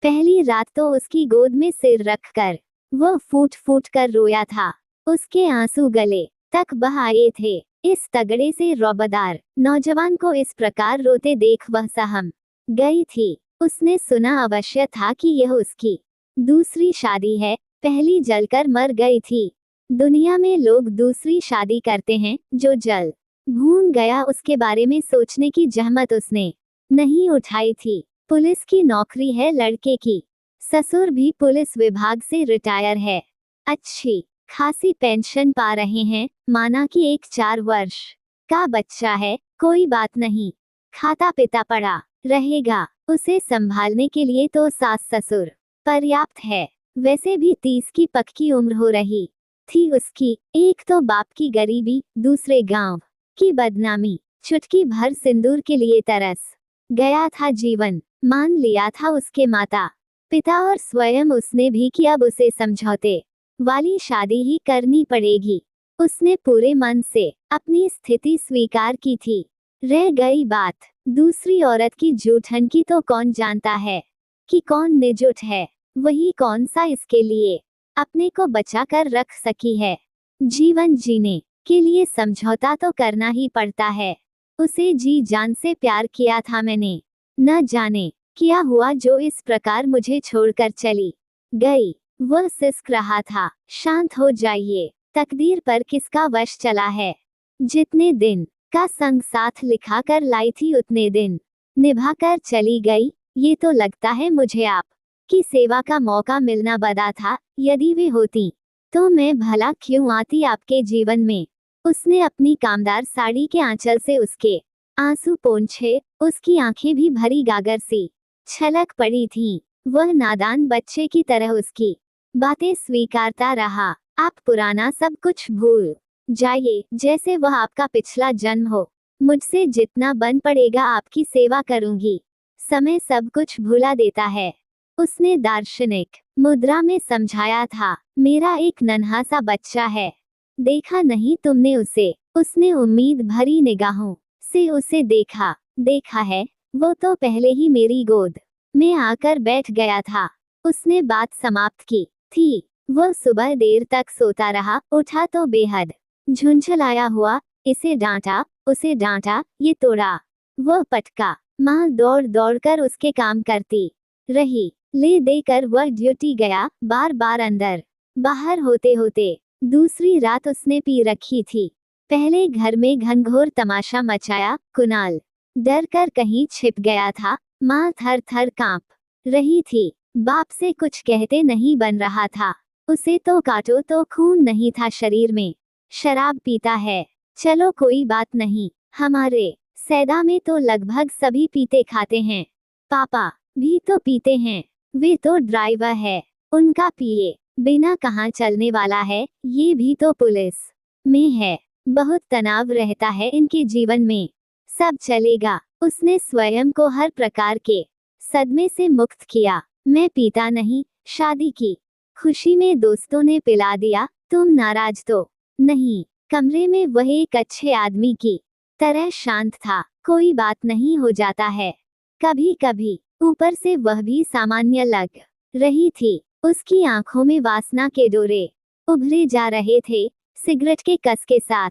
पहली रात तो उसकी गोद में सिर रखकर वह फूट फूट कर रोया था। उसके आंसू गले तक बह आए थे। इस तगड़े से रौबदार नौजवान को इस प्रकार रोते देख वह सहम गई थी। उसने सुना अवश्य था कि यह उसकी दूसरी शादी है, पहली जलकर मर गई थी। दुनिया में लोग दूसरी शादी करते हैं, जो जल भून गया उसके बारे में सोचने की जहमत उसने नहीं उठाई थी। पुलिस की नौकरी है लड़के की, ससुर भी पुलिस विभाग से रिटायर है, अच्छी खासी पेंशन पा रहे हैं। माना कि एक 4 वर्ष का बच्चा है, कोई बात नहीं, खाता पिता पड़ा रहेगा। उसे संभालने के लिए तो सास ससुर पर्याप्त है। वैसे भी 30 की पक्की उम्र हो रही थी उसकी। एक तो बाप की गरीबी, दूसरे गांव की बदनामी, चुटकी भर सिंदूर के लिए तरस गया था जीवन। मान लिया था उसके माता पिता और स्वयं उसने भी कि अब उसे समझौते वाली शादी ही करनी पड़ेगी। उसने पूरे मन से अपनी स्थिति स्वीकार की थी। रह गई बात दूसरी औरत की जूठन की, तो कौन जानता है कि कौन निजुट है, वही कौन सा इसके लिए अपने को बचा कर रख सकी है। जीवन जीने के लिए समझौता तो करना ही पड़ता है। उसे जी जान से प्यार किया था मैंने, न जाने क्या हुआ जो इस प्रकार मुझे छोड़कर चली गई। वह सिसक रहा था, शांत हो जाइए, तकदीर पर किसका वश चला है। जितने दिन का संग साथ लिखा कर लाई थी उतने दिन निभा कर चली गई। ये तो लगता है मुझे आप की सेवा का मौका मिलना बदा था। यदि वे होती तो मैं भला क्यों आती आपके जीवन में। उसने अपनी कामदार साड़ी के आंचल से उसके आंसू पोंछे। उसकी आंखें भी भरी गागर सी छलक पड़ी थीं। वह नादान बच्चे की तरह उसकी बातें स्वीकारता रहा। आप पुराना सब कुछ भूल जाइए, जैसे वह आपका पिछला जन्म हो। मुझसे जितना बन पड़ेगा आपकी सेवा करूंगी। समय सब कुछ भुला देता है, उसने दार्शनिक मुद्रा में समझाया था। मेरा एक नन्हा सा बच्चा है, देखा नहीं तुमने उसे। उसने उम्मीद भरी निगाहों से उसे देखा है। वो तो पहले ही मेरी गोद में आकर बैठ गया था। उसने बात समाप्त की थी। वह सुबह देर तक सोता रहा। उठा तो बेहद झुंझलाया हुआ। इसे डांटा, उसे डांटा, ये तोड़ा, वह पटका। माँ दौड़ दौड़ कर उसके काम करती रही। ले देकर वह ड्यूटी गया। बार बार अंदर बाहर होते होते दूसरी रात उसने पी रखी थी। पहले घर में घनघोर तमाशा मचाया। कुणाल डर कर कहीं छिप गया था। माँ थर थर कांप रही थी। बाप से कुछ कहते नहीं बन रहा था। उसे तो काटो तो खून नहीं था शरीर में। शराब पीता है, चलो कोई बात नहीं, हमारे सैदा में तो लगभग सभी पीते खाते हैं। पापा भी तो पीते हैं, वे तो ड्राइवर है, उनका पिए बिना कहाँ चलने वाला है। ये भी तो पुलिस में है, बहुत तनाव रहता है इनके जीवन में। सब चलेगा। उसने स्वयं को हर प्रकार के सदमे से मुक्त किया। मैं पीता नहीं, शादी की खुशी में दोस्तों ने पिला दिया। तुम नाराज तो नहीं। कमरे में वह एक अच्छे आदमी की तरह शांत था। कोई बात नहीं, हो जाता है कभी कभी। ऊपर से वह भी सामान्य लग रही थी। उसकी आंखों में वासना के डोरे उभरे जा रहे थे, सिगरेट के कस के साथ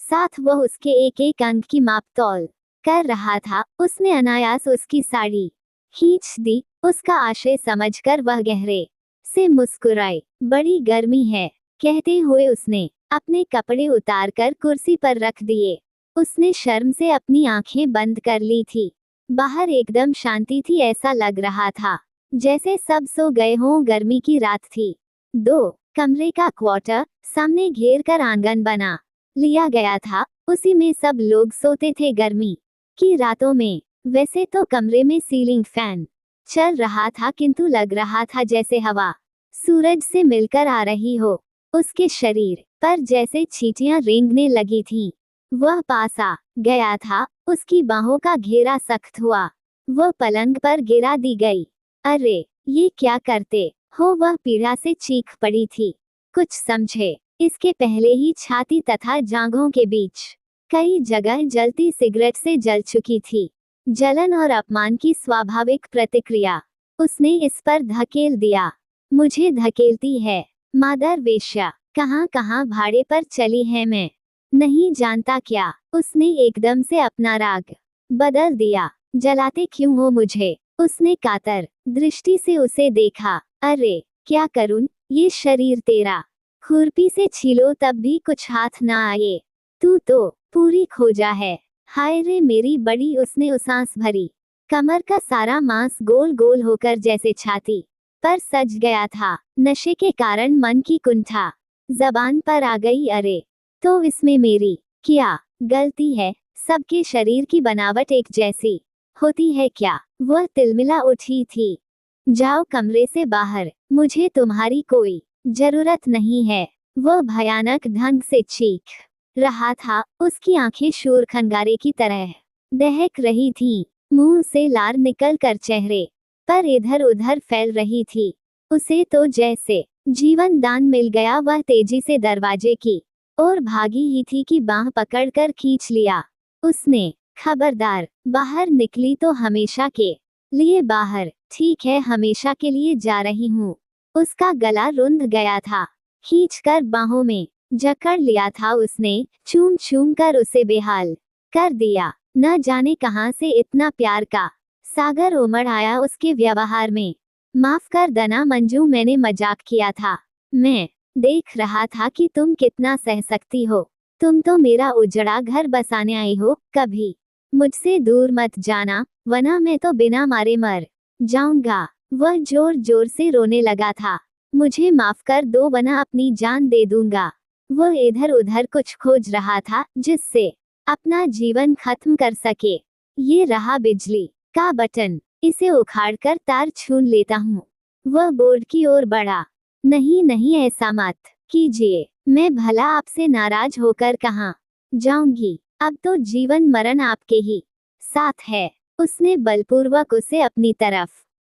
साथ वह उसके एक एक अंग की माप तौल कर रहा था। उसने अनायास उसकी साड़ी खींच दी। उसका आशय समझकर वह गहरे से मुस्कुराई। बड़ी गर्मी है, कहते हुए उसने अपने कपड़े उतारकर कुर्सी पर रख दिए। उसने शर्म से अपनी आंखें बंद कर ली थी। बाहर एकदम शांति थी। ऐसा लग रहा था जैसे सब सो गए हों। गर्मी की रात थी। 2 कमरे का क्वार्टर सामने घेर कर आंगन बना लिया गया था। उसी में सब लोग सोते थे गर्मी की रातों में। वैसे तो कमरे में सीलिंग फैन चल रहा था, किंतु लग रहा था जैसे हवा सूरज से मिलकर आ रही हो। उसके शरीर पर जैसे चींटियां रेंगने लगी थीं। वह पास आ गया था। उसकी बाहों का घेरा सख्त हुआ। वह पलंग पर गिरा दी गई। अरे ये क्या करते हो, वह पीड़ा से चीख पड़ी थी। कुछ समझे इसके पहले ही छाती तथा जांघों के बीच कई जगह जलती सिगरेट से जल चुकी थी। जलन और अपमान की स्वाभाविक प्रतिक्रिया उसने इस पर धकेल दिया। मुझे धकेलती है, मादर वेश्या, कहाँ कहाँ भाड़े पर चली है मैं, नहीं जानता क्या। उसने एकदम से अपना राग बदल दिया। जलाते क्यों हो मुझे? उसने कातर दृष्टि से उसे देखा। अरे क्या करूं, ये शरीर तेरा खुरपी से छीलो तब भी कुछ हाथ ना आए। तू तो पूरी खोजा है। हाय रे मेरी बड़ी। उसने उसांस भरी। कमर का सारा मांस गोल गोल होकर जैसे छाती पर सज गया था। नशे के कारण मन की कुंठा जबान पर आ गई। अरे तो इसमें मेरी क्या गलती है? सबके शरीर की बनावट एक जैसी होती है क्या? वह तिलमिला उठी थी। जाओ कमरे से बाहर, मुझे तुम्हारी कोई जरूरत नहीं है। वह भयानक ढंग से चीख रहा था। उसकी आंखें शूर खंगारे की तरह दहक रही थीं। मुंह से लार निकलकर चेहरे पर इधर उधर फैल रही थी। उसे तो जैसे जीवन दान मिल गया। वह तेजी से दरवाजे की ओर भागी ही थी कि बांह पकड़कर खींच लिया उसने। खबरदार, बाहर निकली तो हमेशा के लिए बाहर। ठीक है, हमेशा के लिए जा रही हूँ। उसका गला रुंध गया था। खींचकर बाहों में जकड़ लिया था उसने। चूम चूम कर उसे बेहाल कर दिया। न जाने कहां से इतना प्यार का सागर उमड़ आया उसके व्यवहार में। माफ कर देना मंजू, मैंने मजाक किया था। मैं देख रहा था कि तुम कितना सह सकती हो। तुम तो मेरा उजड़ा घर बसाने आई हो। कभी मुझसे दूर मत जाना, वरना मैं तो बिना मारे मर जाऊंगा। वह जोर जोर से रोने लगा था। मुझे माफ कर दो वरना अपनी जान दे दूंगा। वह इधर उधर कुछ खोज रहा था जिससे अपना जीवन खत्म कर सके। ये रहा बिजली का बटन, इसे उखाड़कर तार छून लेता हूँ। वह बोर्ड की ओर बढ़ा। नहीं नहीं, ऐसा मत कीजिए। मैं भला आपसे नाराज होकर कहाँ जाऊंगी? अब तो जीवन मरण आपके ही साथ है। उसने बलपूर्वक उसे अपनी तरफ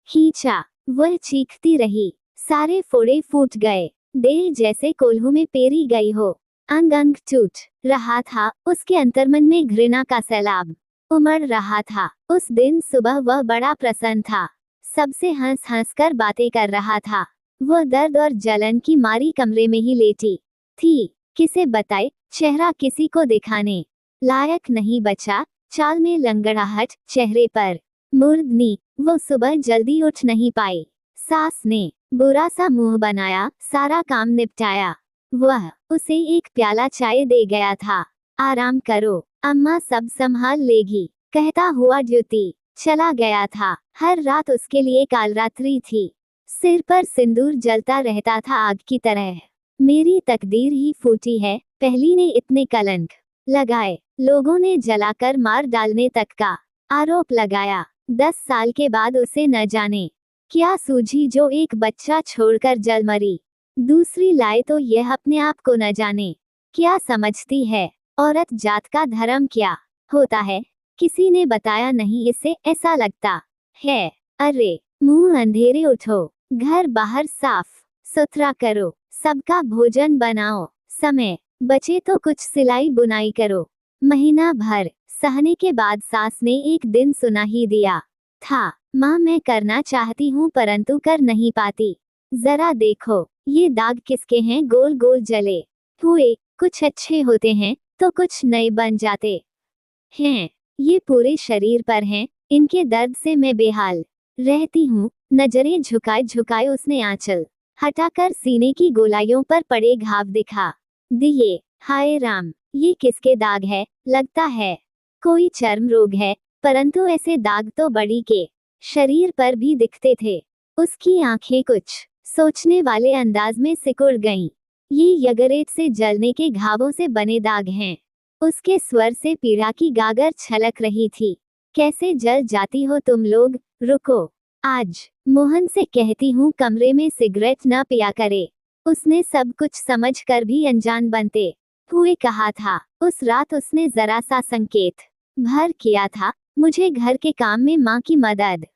खींचा। वह चीखती रही। सारे फोड़े फूट गए। देह जैसे कोल्हू में पेरी गई हो। अंग अंग टूट रहा था। उसके अंतर्मन में घृणा का सैलाब उमड़ रहा था। उस दिन सुबह वह बड़ा प्रसन्न था। सबसे हंस हंस कर बातें कर रहा था। वह दर्द और जलन की मारी कमरे में ही लेटी थी। किसे बताए, चेहरा किसी को दिखाने लायक नहीं बचा। चाल में लंगड़ाहट, चेहरे पर मूर्धनी। वो सुबह जल्दी उठ नहीं पाई। सास ने बुरा सा मुंह बनाया, सारा काम निपटाया। वह उसे एक प्याला चाय दे गया था। आराम करो, अम्मा सब संभाल लेगी, कहता हुआ ड्यूटी चला गया था। हर रात उसके लिए कालरात्रि थी। सिर पर सिंदूर जलता रहता था आग की तरह। मेरी तकदीर ही फूटी है, पहली ने इतने कलंक लगाए। लोगों ने जलाकर मार डालने तक का आरोप लगाया। 10 साल के बाद उसे न जाने क्या सूझी जो एक बच्चा छोड़कर जल मरी। दूसरी लाए तो यह अपने आप को न जाने क्या समझती है। औरत जात का धर्म क्या होता है, किसी ने बताया नहीं इसे। ऐसा लगता है अरे मुंह अंधेरे उठो, घर बाहर साफ सुथरा करो, सबका भोजन बनाओ, समय बचे तो कुछ सिलाई बुनाई करो। महीना भर सहने के बाद सास ने एक दिन सुना ही दिया था, माँ मैं करना चाहती हूँ परंतु कर नहीं पाती। जरा देखो ये दाग किसके हैं, गोल गोल जले हुए। कुछ अच्छे होते हैं तो कुछ नए बन जाते हैं। ये पूरे शरीर पर हैं, इनके दर्द से मैं बेहाल रहती हूँ। नजरें झुकाए झुकाए उसने आंचल हटाकर सीने की गोलाइयों पर पड़े घाव दिखा दिए। हाय राम, ये किसके दाग है? लगता है कोई चर्म रोग है, परंतु ऐसे दाग तो बड़ी के शरीर पर भी दिखते थे। उसकी आंखें कुछ सोचने वाले अंदाज में सिकुड़ गईं। ये यगरेट से जलने के घावों से बने दाग हैं। उसके स्वर से पीड़ा की गागर छलक रही थी। कैसे जल जाती हो तुम लोग? रुको, आज मोहन से कहती हूँ कमरे में सिगरेट न पिया करे। उसने सब कुछ समझ कर भी अनजान बनते हुए कहा था। उस रात उसने जरा सा संकेत भर किया था, मुझे घर के काम में माँ की मदद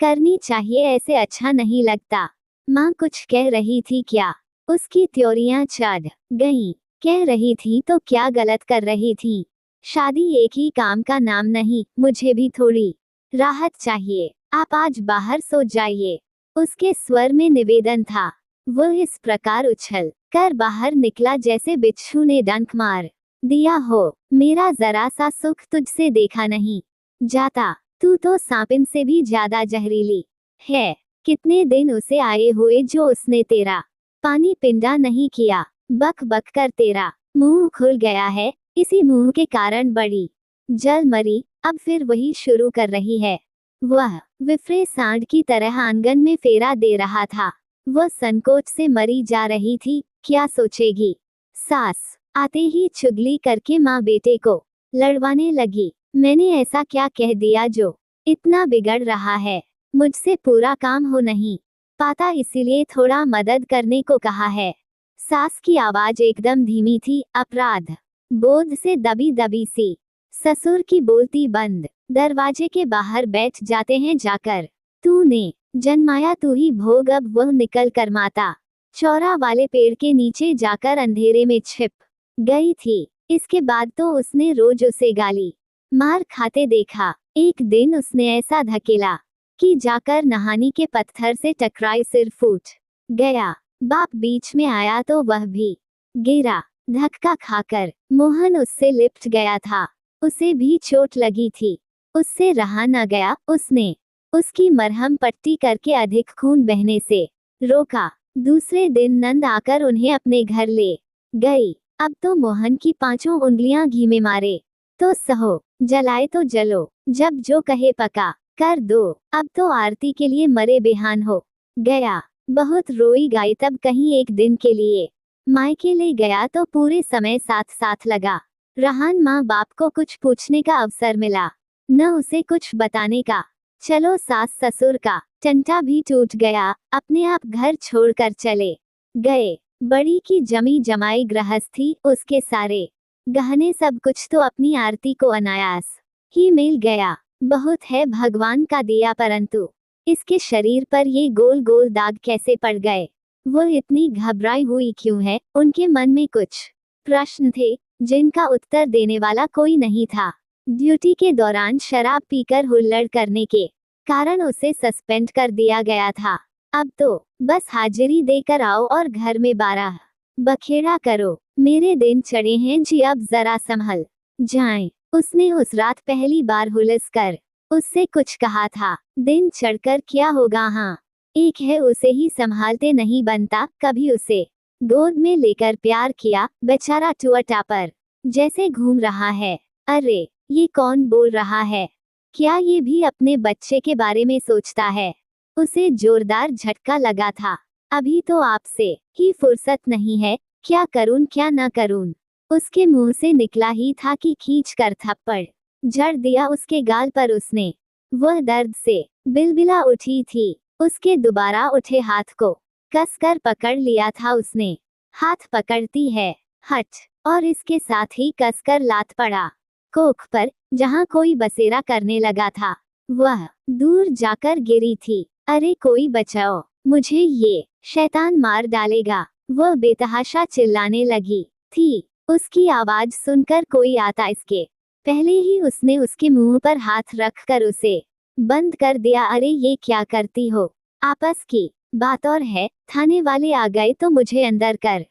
करनी चाहिए, ऐसे अच्छा नहीं लगता। माँ कुछ कह रही थी क्या? उसकी त्योरियां चढ़ गईं। कह रही थी तो क्या गलत कर रही थी? शादी एक ही काम का नाम नहीं, मुझे भी थोड़ी राहत चाहिए। आप आज बाहर सो जाइए। उसके स्वर में निवेदन था। वो इस प्रकार उछल कर बाहर निकला जैसे बिच्छू ने डंक मार दिया हो। मेरा जरा सा सुख तुझसे देखा नहीं जाता। तू तो सांपिन से भी ज्यादा जहरीली है। कितने दिन उसे आए हुए जो उसने तेरा पानी पिंडा नहीं किया। बक बक कर तेरा मुंह खुल गया है। इसी मुंह के कारण बड़ी जल मरी अब फिर वही शुरू कर रही है। वह विफ्रे सांड की तरह आंगन में फेरा दे रहा था। वह संकोच से मरी जा रही थी। क्या सोचेगी। सास आते ही चुगली करके माँ बेटे को लड़वाने लगी। मैंने ऐसा क्या कह दिया जो इतना बिगड़ रहा है। मुझसे पूरा काम हो नहीं पाता इसीलिए थोड़ा मदद करने को कहा है। सास की आवाज एकदम धीमी थी, अपराध बोध से दबी दबी सी। ससुर की बोलती बंद। दरवाजे के बाहर बैठ जाते हैं जाकर। तूने जन्माया तू ही भोग अब वह निकल कर माता चौरा वाले पेड़ के नीचे जाकर अंधेरे में छिप गई थी। इसके बाद तो उसने रोज उसे गाली मार खाते देखा। एक दिन उसने ऐसा धकेला कि जाकर नहानी के पत्थर से टकराई सिर फूट गया। बाप बीच में आया तो वह भी गिरा। धक्का खाकर मोहन उससे लिपट गया था। उसे भी चोट लगी थी। उससे रहा न गया। उसने उसकी मरहम पट्टी करके अधिक खून बहने से रोका। दूसरे दिन नंद आकर उन्हें अपने घर ले गई। अब तो मोहन की 5 उंगलियां घी में मारे तो सहो, जलाए तो जलो, जब जो कहे पका कर दो। अब तो आरती के लिए मरे बेहान हो गया। बहुत रोई गाई तब कहीं एक दिन के लिए मायके ले गया तो पूरे समय साथ साथ लगा रहा। माँ बाप को कुछ पूछने का अवसर मिला न उसे कुछ बताने का। चलो सास ससुर का टंटा भी टूट गया। अपने आप घर छोड़कर चले गए। बड़ी की जमी जमाई गृहस्थी, उसके सारे गहने सब कुछ तो अपनी आरती को अनायास ही मिल गया। बहुत है भगवान का दिया परंतु इसके शरीर पर ये गोल गोल दाग कैसे पड़ गए। वो इतनी घबराई हुई क्यों है। उनके मन में कुछ प्रश्न थे जिनका उत्तर देने वाला कोई नहीं था। ड्यूटी के दौरान शराब पीकर हुल्लड़ करने के कारण उसे सस्पेंड कर दिया गया था। अब तो बस हाजिरी देकर आओ और घर में 12 बखेड़ा करो। मेरे दिन चढ़े हैं जी, अब जरा संभल जाएं। उसने उस रात पहली बार हुलस कर उससे कुछ कहा था। दिन चढ़कर क्या होगा। हाँ, एक है उसे ही संभालते नहीं बनता। कभी उसे गोद में लेकर प्यार किया। बेचारा टुअटा पर जैसे घूम रहा है। अरे ये कौन बोल रहा है। क्या ये भी अपने बच्चे के बारे में सोचता है। उसे जोरदार झटका लगा था। अभी तो आपसे ही फुर्सत नहीं है। क्या करूं क्या न करूं। उसके मुंह से निकला ही था कि खींच कर थप्पड़ जड़ दिया उसके गाल पर उसने। वह दर्द से बिलबिला उठी थी। उसके दोबारा उठे हाथ को कसकर पकड़ लिया था उसने। हाथ पकड़ती है, हट। और इसके साथ ही कसकर लात पड़ा कोख पर, जहां कोई बसेरा करने लगा था। वह दूर जाकर गिरी थी। अरे कोई बचाओ मुझे, ये शैतान मार डालेगा। वह बेतहाशा चिल्लाने लगी थी। उसकी आवाज सुनकर कोई आता इसके पहले ही उसने उसके मुंह पर हाथ रखकर उसे बंद कर दिया। अरे ये क्या करती हो। आपस की बात और है। थाने वाले आ गए तो मुझे अंदर कर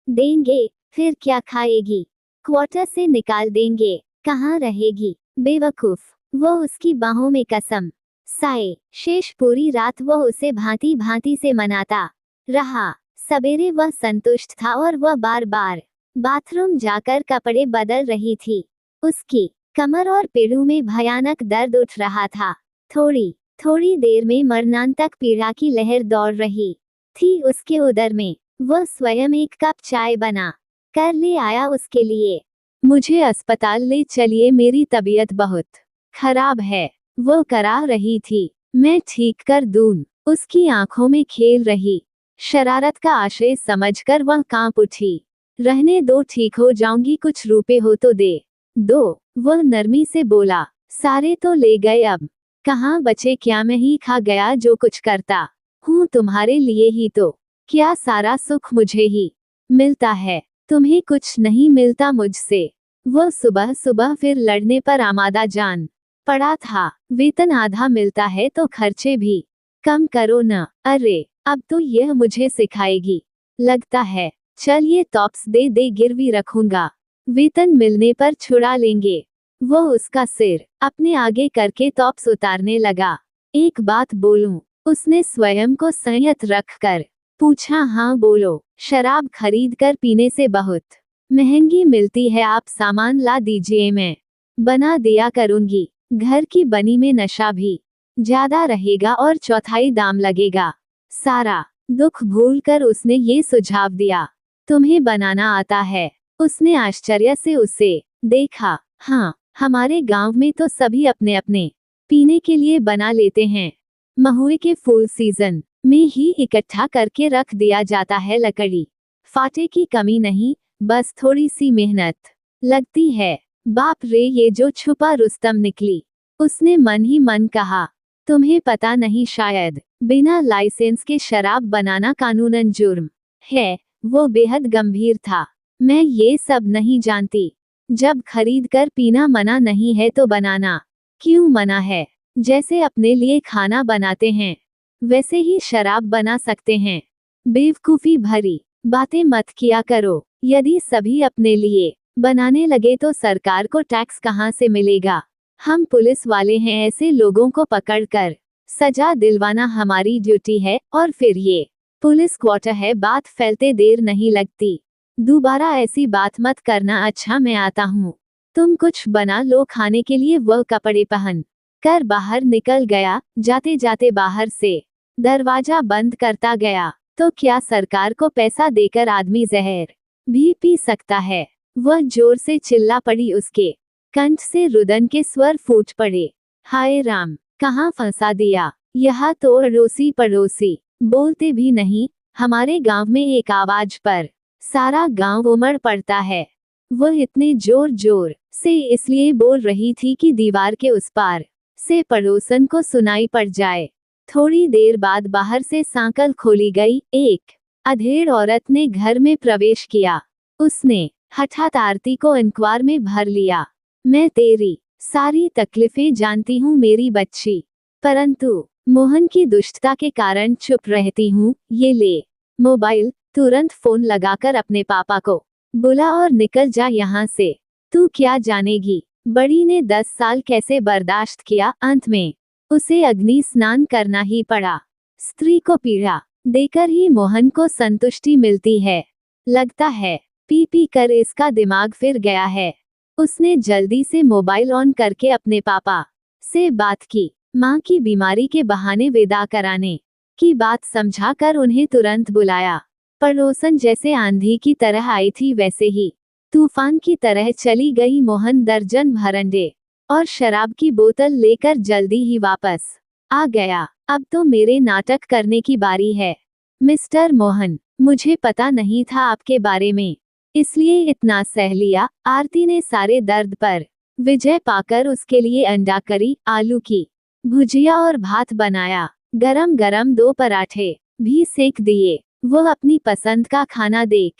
देंगे। फिर क्या खाएगी। क्वार्टर से निकाल देंगे। कहाँ रहेगी बेवकूफ। वो उसकी बाहों में कसम साए। शेष पूरी रात वह उसे भांति भांति से मनाता रहा। सवेरे वह संतुष्ट था और वह बार बार बाथरूम जाकर कपड़े बदल रही थी। उसकी कमर और पेड़ों में भयानक दर्द उठ रहा था। थोड़ी थोड़ी देर में मरणांतक पीड़ा की लहर दौड़ रही थी उसके उदर में। वह स्वयं एक कप चाय बना कर ले आया उसके लिए। मुझे अस्पताल ले चलिए, मेरी तबीयत बहुत खराब है, वो करा रही थी। मैं ठीक कर दूं। उसकी आंखों में खेल रही शरारत का आशय समझकर वह कांप उठी। रहने दो, ठीक हो जाऊंगी, कुछ रुपए हो तो दे दो। वह नरमी से बोला। सारे तो ले गए, अब कहाँ बचे। क्या मैं ही खा गया जो कुछ करता हूँ तुम्हारे लिए ही तो। क्या सारा सुख मुझे ही मिलता है, तुम्हें कुछ नहीं मिलता मुझसे। वह सुबह सुबह फिर लड़ने पर आमादा जान पड़ा था। वेतन आधा मिलता है तो खर्चे भी कम करो न। अरे अब तो यह मुझे सिखाएगी लगता है। चल ये टॉप्स दे दे, गिरवी रखूंगा, वेतन मिलने पर छुड़ा लेंगे। वो उसका सिर अपने आगे करके टॉप्स उतारने लगा। एक बात बोलूं? उसने स्वयं को संयत रखकर पूछा। हाँ बोलो। शराब खरीद कर पीने से बहुत महंगी मिलती है, आप सामान ला दीजिए, मैं बना दिया करूंगी। घर की बनी में नशा भी ज्यादा रहेगा और चौथाई दाम लगेगा। सारा दुख भूलकर उसने ये सुझाव दिया। तुम्हें बनाना आता है? उसने आश्चर्य से उसे देखा। हाँ, हमारे गांव में तो सभी अपने अपने पीने के लिए बना लेते हैं। महुए के फूल सीजन में ही इकट्ठा करके रख दिया जाता है। लकड़ी फाटे की कमी नहीं, बस थोड़ी सी मेहनत लगती है। बाप रे, ये जो छुपा रुस्तम निकली, उसने मन ही मन कहा। तुम्हें पता नहीं शायद, बिना लाइसेंस के शराब बनाना कानूनन जुर्म है। वो बेहद गंभीर था। मैं ये सब नहीं जानती। जब खरीद कर पीना मना नहीं है तो बनाना क्यों मना है? जैसे अपने लिए खाना बनाते हैं वैसे ही शराब बना सकते हैं। बेवकूफी भरी बातें मत किया करो। यदि सभी अपने लिए बनाने लगे तो सरकार को टैक्स कहाँ से मिलेगा? हम पुलिस वाले हैं, ऐसे लोगों को पकड़कर सजा दिलवाना हमारी ड्यूटी है। और फिर ये पुलिस क्वार्टर है, बात फैलते देर नहीं लगती। दोबारा ऐसी बात मत करना। अच्छा मैं आता हूँ, तुम कुछ बना लो खाने के लिए। वह कपड़े पहन कर बाहर निकल गया। जाते जाते बाहर से दरवाजा बंद करता गया। तो क्या सरकार को पैसा देकर आदमी जहर भी पी सकता है? वह जोर से चिल्ला पड़ी। उसके कंठ से रुदन के स्वर फूट पड़े। हाय राम, कहाँ फंसा दिया? यह तो अड़ोसी पड़ोसी बोलते भी नहीं। हमारे गांव में एक आवाज पर सारा गांव उमड़ पड़ता है। वह इतने जोर जोर से इसलिए बोल रही थी कि दीवार के उस पार से पड़ोसन को सुनाई पड़ जाए। थोड़ी देर बाद बाहर से सांकल खोली गई। एक अधेड़ औरत ने घर में प्रवेश किया। उसने हठात आरती को इंक्वार में भर लिया। मैं तेरी सारी तकलीफें जानती हूँ मेरी बच्ची, परंतु मोहन की दुष्टता के कारण चुप रहती हूँ। ये ले मोबाइल, तुरंत फोन लगाकर अपने पापा को बुला और निकल जा यहाँ से। तू क्या जानेगी? बड़ी ने 10 साल कैसे बर्दाश्त किया, अंत में उसे अग्नि स्नान करना ही पड़ा। स्त्री को पीड़ा देकर ही मोहन को संतुष्टि मिलती है। लगता है पी पी कर इसका दिमाग फिर गया है। उसने जल्दी से मोबाइल ऑन करके अपने पापा से बात की। माँ की बीमारी के बहाने विदा कराने की बात समझाकर उन्हें तुरंत बुलाया। पड़ोसन जैसे आंधी की तरह आई थी वैसे ही तूफान की तरह चली गई। मोहन दर्जन भर अंडे और शराब की बोतल लेकर जल्दी ही वापस आ गया। अब तो मेरे नाटक करने की बारी है। मिस्टर मोहन, मुझे पता नहीं था आपके बारे में, इसलिए इतना सह लिया। आरती ने सारे दर्द पर विजय पाकर उसके लिए अंडा करी, आलू की भुजिया और भात बनाया। गरम गरम 2 पराठे भी सेक दिए। वो अपनी पसंद का खाना देख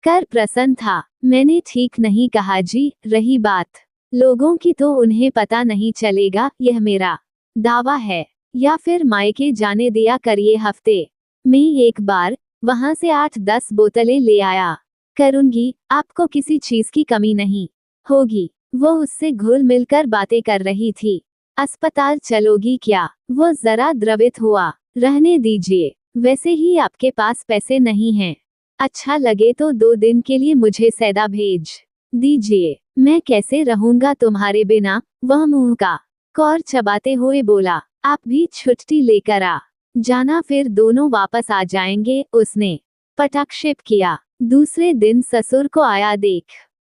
कर प्रसन्न था। मैंने ठीक नहीं कहा जी? रही बात लोगों की तो उन्हें पता नहीं चलेगा, यह मेरा दावा है। या फिर मायके जाने दिया करिए, हफ्ते में एक बार वहां से 8-10 बोतलें ले आया करूंगी, आपको किसी चीज की कमी नहीं होगी। वो उससे घुल मिलकर बातें कर रही थी। अस्पताल चलोगी क्या? वो जरा द्रवित हुआ। रहने दीजिए, वैसे ही आपके पास पैसे नहीं हैं। अच्छा लगे तो 2 दिन के लिए मुझे सैदा भेज दीजिए। मैं कैसे रहूंगा तुम्हारे बिना? वह मुंह का कौर चबाते हुए बोला। आप भी छुट्टी लेकर आ जाना, फिर दोनों वापस आ जाएंगे। उसने पटाक्षेप किया। दूसरे दिन ससुर को आया देख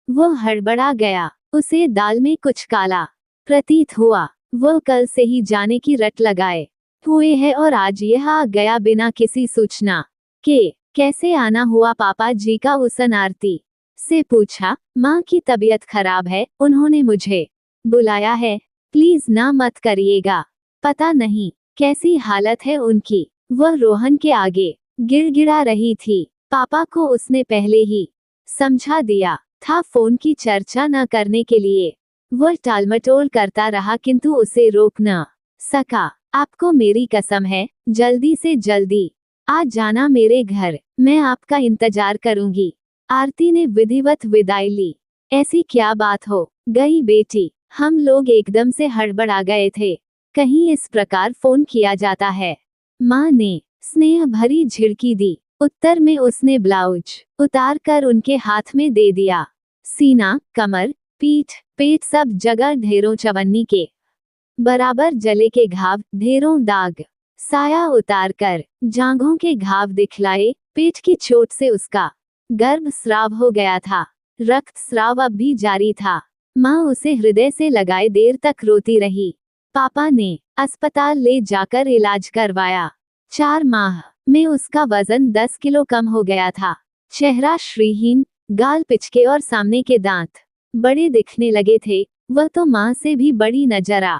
वो हड़बड़ा गया। उसे दाल में कुछ काला प्रतीत हुआ। वह कल से ही जाने की रट लगाए हुए है और आज यह आ गया बिना किसी सूचना के। कैसे आना हुआ पापा जी का? उसन आरती से पूछा। माँ की तबीयत खराब है, उन्होंने मुझे बुलाया है। प्लीज ना मत करिएगा, पता नहीं कैसी हालत है उनकी। वह रोहन के आगे गिड़गिड़ा रही थी। पापा को उसने पहले ही समझा दिया था फोन की चर्चा न करने के लिए। वह टालमटोल करता रहा किंतु उसे रोक न सका। आपको मेरी कसम है, जल्दी से जल्दी आ जाना मेरे घर, मैं आपका इंतजार करूंगी। आरती ने विधिवत विदाई ली। ऐसी क्या बात हो गई बेटी, हम लोग एकदम से हड़बड़ा गए थे, कहीं इस प्रकार फोन किया जाता है। माँ ने स्नेह भरी झिड़की दी। उत्तर में उसने ब्लाउज उतार कर उनके हाथ में दे दिया। सीना, कमर, पीठ, पेट सब जगह ढेरों चवन्नी के बराबर जले के घाव, ढेरों दाग। साया उतार कर जांघों के घाव दिखलाए। पेट की चोट से उसका गर्भ स्राव हो गया था। रक्त स्राव अब भी जारी था। माँ उसे हृदय से लगाए देर तक रोती रही। पापा ने अस्पताल ले जाकर इलाज करवाया। 4 माह में उसका वजन 10 किलो कम हो गया था। चेहरा श्रीहीन, गाल पिचके और सामने के दांत बड़े दिखने लगे थे। वह तो माँ से भी बड़ी नजर आ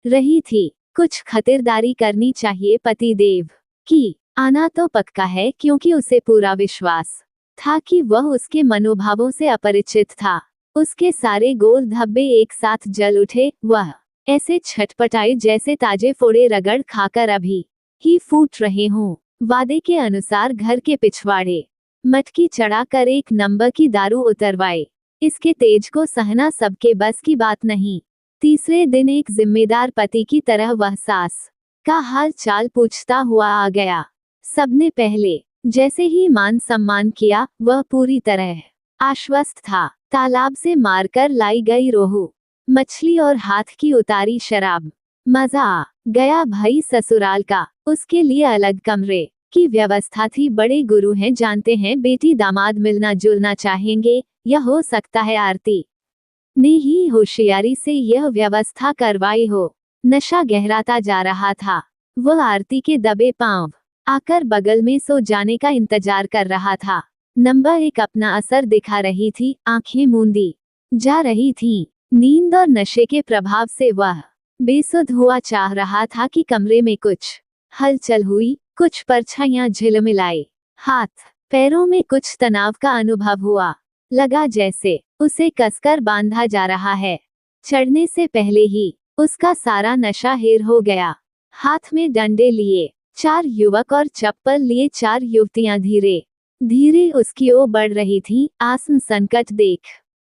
रही थी। कुछ खतिरदारी करनी चाहिए पतिदेव की। आना तो पक्का है, क्योंकि उसे पूरा विश्वास था कि वह उसके मनोभावों से अपरिचित था। उसके सारे गोल धब्बे एक साथ जल उठे। वह ऐसे छटपटाए जैसे ताजे फोड़े रगड़ खाकर अभी ही फूट रहे हों। वादे के अनुसार घर के पिछवाड़े मटकी चढ़ाकर 1 नंबर की दारू उतरवाए। इसके तेज को सहना सबके बस की बात नहीं। तीसरे दिन एक जिम्मेदार पति की तरह वह सास का हाल चाल पूछता हुआ आ गया। सबने पहले जैसे ही मान सम्मान किया। वह पूरी तरह आश्वस्त था। तालाब से मारकर लाई गई रोहू मछली और हाथ की उतारी शराब। मजा आ गया भाई ससुराल का। उसके लिए अलग कमरे की व्यवस्था थी। बड़े गुरु हैं, जानते हैं बेटी दामाद मिलना जुलना चाहेंगे। यह हो सकता है आरती ने ही होशियारी से यह व्यवस्था करवाई हो। नशा गहराता जा रहा था। वह आरती के दबे पांव आकर बगल में सो जाने का इंतजार कर रहा था। नंबर 1 अपना असर दिखा रही थी। आंखें मूंदी जा रही थीं। नींद और नशे के प्रभाव से वह बेसुध हुआ चाह रहा था कि कमरे में कुछ हलचल हुई, कुछ परछाइयां झिलमिलाए। हाथ पैरों में कुछ तनाव का अनुभव हुआ। लगा जैसे उसे कसकर बांधा जा रहा है। चढ़ने से पहले ही उसका सारा नशा हेर हो गया। हाथ में डंडे लिए 4 युवक और चप्पल लिए 4 युवतियां धीरे धीरे उसकी ओर बढ़ रही थीं। आसन संकट देख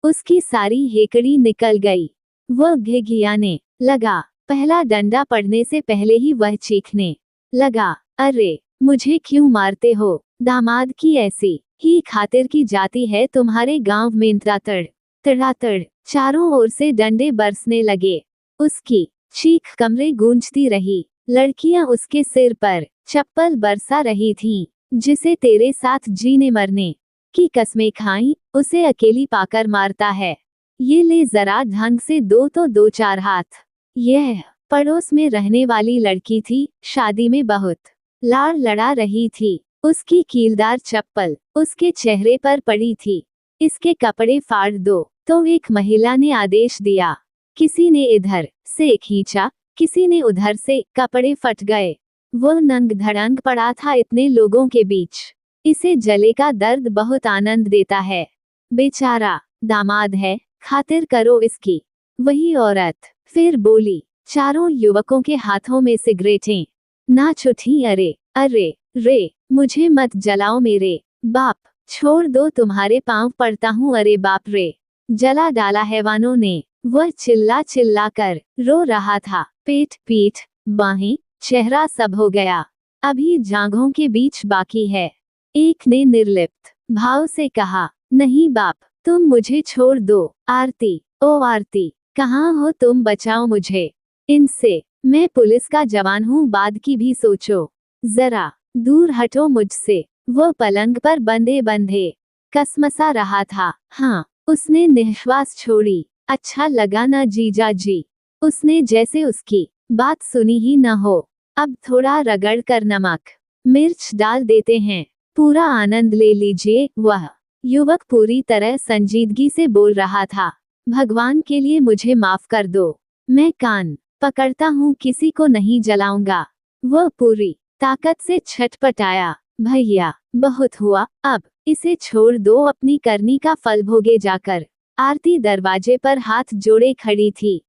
उसकी सारी हेकड़ी निकल गई। वह घिघियाने लगा। पहला डंडा पड़ने से पहले ही वह चीखने लगा, अरे मुझे क्यों मारते हो? दामाद की ऐसी ही खातिर की जाती है तुम्हारे गांव में। तड़ातड़ तड़ातड़ चारों ओर से डंडे बरसने लगे। उसकी चीख कमरे गूंजती रही। लड़कियां उसके सिर पर चप्पल बरसा रही थीं। जिसे तेरे साथ जीने मरने की कस्में खाई, उसे अकेली पाकर मारता है। ये ले जरा ढंग से दो तो 2-4 हाथ। यह पड़ोस में रहने वाली लड़की थी। शादी में बहुत लाड़ लड़ा रही थी। उसकी कीलदार चप्पल उसके चेहरे पर पड़ी थी। इसके कपड़े फाड़ दो। तो एक महिला ने आदेश दिया। किसी ने इधर से खींचा, किसी ने उधर से। कपड़े फट गए। वो नंग धड़ंग पड़ा था इतने लोगों के बीच। इसे जले का दर्द बहुत आनंद देता है। बेचारा दामाद है, खातिर करो इसकी। वही औरत फिर बोली। चारों युवकों के हाथों में सिगरेटें नाच उठी। अरे अरे रे, मुझे मत जलाओ मेरे बाप, छोड़ दो तुम्हारे पांव पड़ता हूँ। अरे बाप रे, जला डाला हैवानों ने। वह चिल्ला चिल्ला कर रो रहा था। पेट, पीठ, बाहें, चेहरा सब हो गया। अभी जांघों के बीच बाकी है। एक ने निर्लिप्त भाव से कहा, नहीं बाप, तुम मुझे छोड़ दो। आरती, ओ आरती, कहाँ हो तुम? बचाओ मुझे इनसे। मैं पुलिस का जवान हूँ, बाद की भी सोचो। जरा दूर हटो मुझसे। वह पलंग पर बंधे बंधे कसमसा रहा था। हाँ, उसने निश्वास छोड़ी। अच्छा लगा ना जीजा जी? उसने जैसे उसकी बात सुनी ही न हो। अब थोड़ा रगड़ कर नमक मिर्च डाल देते हैं, पूरा आनंद ले लीजिए। वह युवक पूरी तरह संजीदगी से बोल रहा था। भगवान के लिए मुझे माफ कर दो, मैं कान पकड़ता हूँ, किसी को नहीं जलाऊंगा। वह पूरी ताकत से छटपटाया। भैया बहुत हुआ, अब इसे छोड़ दो, अपनी करनी का फल भोगे जाकर। आरती दरवाजे पर हाथ जोड़े खड़ी थी।